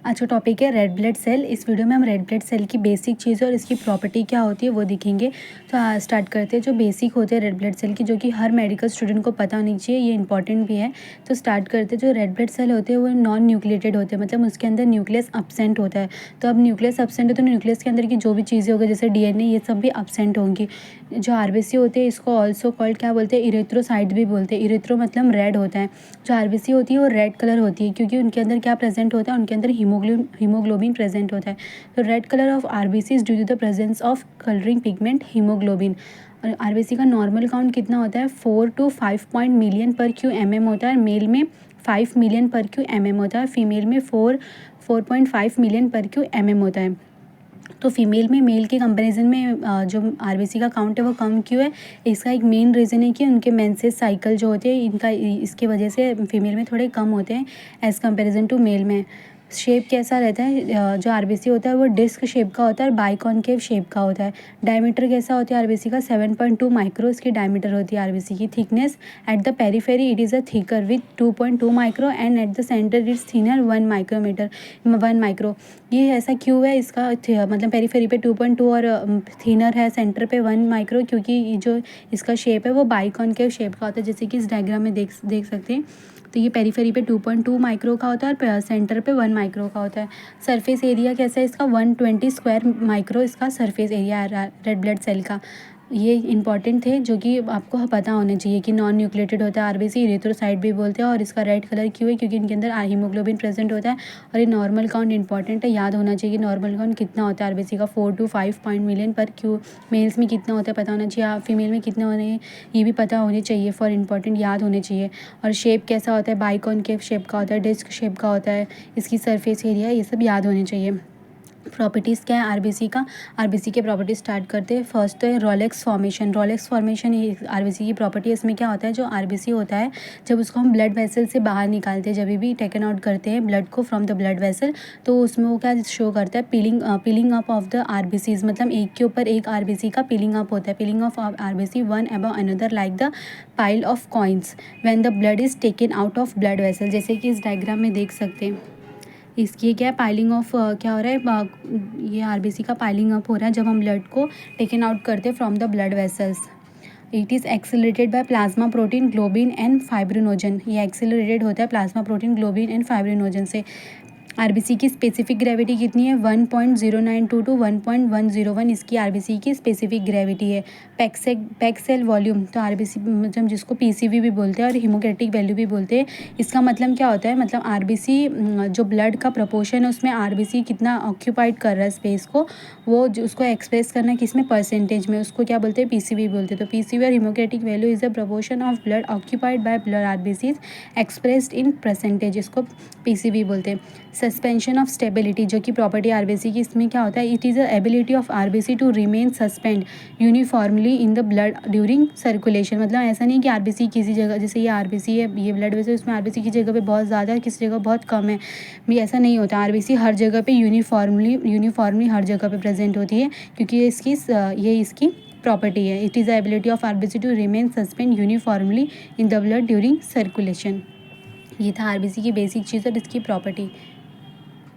आज का टॉपिक है रेड ब्लड सेल। इस वीडियो में हम रेड ब्लड सेल की बेसिक चीज़ें और इसकी प्रॉपर्टी क्या होती है वो दिखेंगे। तो स्टार्ट करते हैं। जो बेसिक होते हैं रेड ब्लड सेल की, जो कि हर मेडिकल स्टूडेंट को पता होनी चाहिए, ये इंपॉर्टेंट भी है। तो स्टार्ट करते हैं। जो रेड ब्लड सेल होते हैं वो नॉन न्यूक्लिएटेड होते हैं, मतलब उसके अंदर न्यूक्लियस अब्सेंट होता है। तो अब न्यूक्लियस अब्सेंट है तो न्यूक्लियस के अंदर की जो भी चीज़ें होगी जैसे डीएनए, ये सब भी अब्सेंट होंगी। जो आरबीसी होते हैं इसको ऑल्सो कॉल्ड क्या बोलते हैं, इरेथ्रोसाइट भी बोलते हैं। इरेथ्रो मतलब रेड होता है। जो आरबीसी होती है वो रेड कलर होती है क्योंकि उनके अंदर क्या प्रेजेंट होता है, उनके अंदर हीमोग्लोबिन प्रेजेंट होता है। तो red colour of RBC is due to the presence of colouring pigment haemoglobin. और आरबीसी का नॉर्मल काउंट कितना होता है, 4 to 5 point million per cu m m होता है। मेल में 5 million per cu m m होता है, फीमेल में 4.5 million per cu m m होता है। तो फीमेल में मेल के कंपैरिजन में जो आरबीसी का काउंट है वो कम क्यों है, इसका एक मेन रीज़न है कि उनके मेंसेस साइकिल जो होते हैं इनका इसकी वजह से फीमेल में थोड़े कम होते हैं एज़ कंपैरिजन टू मेल में। शेप कैसा रहता है, जो आरबीसी होता है वो डिस्क शेप का होता है और बाइकॉनकेव शेप का होता है। डायमीटर कैसा होता है आरबीसी का, 7.2 माइक्रो इसकी डायमीटर होती है आरबीसी की। Thickness at the periphery it is a thicker with 2.2 micro and at the centre it's thinner 1 micro. ये ऐसा क्यों है, इसका मतलब पेरीफेरी पे 2.2 और थिनर है सेंटर पे 1 माइक्रो, क्योंकि ये जो इसका शेप है वो बाइकॉनकेव शेप का होता है, जैसे कि इस डायग्राम में देख सकते हैं। तो ये पेरीफेरी पे 2.2 माइक्रो का होता है और सेंटर पे 1 माइक्रो का होता है। सरफेस एरिया कैसा है इसका, 120 स्क्वायर माइक्रो इसका सरफेस एरिया है रेड ब्लड सेल का। ये इंपॉर्टेंट थे जो कि आपको पता होने चाहिए कि नॉन न्यूक्लिएटेड होता है आरबीसी, इरेथ्रोसाइट भी बोलते हैं। और इसका रेड कलर क्यों है, क्योंकि इनके अंदर हीमोग्लोबिन प्रेजेंट होता है। और ये नॉर्मल काउंट इंपॉर्टेंट है, याद होना चाहिए नॉर्मल काउंट कितना होता है आरबीसी का, 4 to 5 point million per Q. Mails में कितना होता है पता होना चाहिए, फीमेल में कितना होने ये भी पता होने चाहिए, फॉर इंपॉर्टेंट याद होने चाहिए। और शेप कैसा होता है, बाइकॉनकेव शेप का होता है, डिस्क शेप का होता है, इसकी सरफेस एरिया, ये सब याद होने चाहिए। प्रॉपर्टीज़ क्या है आरबीसी का, आरबीसी के प्रॉपर्टीज स्टार्ट करते हैं। फर्स्ट तो है रोलेक्स फॉर्मेशन। रोलेक्स फॉर्मेशन ये आरबीसी की प्रॉपर्टी है। इसमें क्या होता है, जो आरबीसी होता है जब उसको हम ब्लड वेसल से बाहर निकालते हैं, जब भी टेकन आउट करते हैं ब्लड को फ्रॉम द ब्लड वेसल, तो उसमें वो क्या शो करता है, piling up of the RBCs, मतलब एक के ऊपर एक आरबीसी का पीलिंग अप होता है। Piling of RBC one above another like the pile of coins when the blood is taken out of blood vessel, जैसे कि इस डायग्राम में देख सकते हैं। इसकी क्या है, पाइलिंग ऑफ क्या हो रहा है, ये आरबीसी का पाइलिंग अप हो रहा है जब हम ब्लड को टेकन आउट करते हैं from the blood vessels. It is accelerated by plasma protein globin and fibrinogen. ये एक्सेलरेटेड होता है plasma protein globin and fibrinogen से। आरबीसी की स्पेसिफिक ग्रेविटी कितनी है, 1.0922 to 1.101 इसकी आरबीसी की स्पेसिफिक ग्रेविटी है। पैक सेल वॉल्यूम, तो आरबीसी मतलब जिसको पीसीवी भी बोलते हैं और हीमोक्रेटिक वैल्यू भी बोलते हैं, इसका मतलब क्या होता है, मतलब आरबीसी जो ब्लड का प्रपोर्शन है उसमें आरबीसी कितना ऑक्यूपाइड कर रहा है स्पेस को, वो उसको एक्सप्रेस करना है किस में, परसेंटेज में, उसको क्या बोलते हैं, पीसीवी बोलते हैं। तो पीसीवी और haematocrit value is the proportion of blood occupied by blood RBC expressed in percentage, इसको पीसीवी बोलते हैं। सस्पेंशन ऑफ स्टेबिलिटी, जो कि प्रॉपर्टी आरबीसी की, इसमें क्या होता है, it is the ability of RBC to remain suspend uniformly in the blood during circulation. मतलब ऐसा नहीं कि आरबीसी किसी जगह, जैसे ये आरबीसी है, ये ब्लड वेसल, इसमें आरबीसी की जगह पे बहुत ज़्यादा है, किसी जगह बहुत कम है, भी ऐसा नहीं होता। आरबीसी हर जगह पे यूनिफॉर्मली हर जगह पे प्रेजेंट होती है, क्योंकि ये इसकी प्रॉपर्टी है। It is the ability of RBC to remain suspend uniformly in the blood during circulation. ये था आरबीसी की बेसिक चीज़ और इसकी प्रॉपर्टी।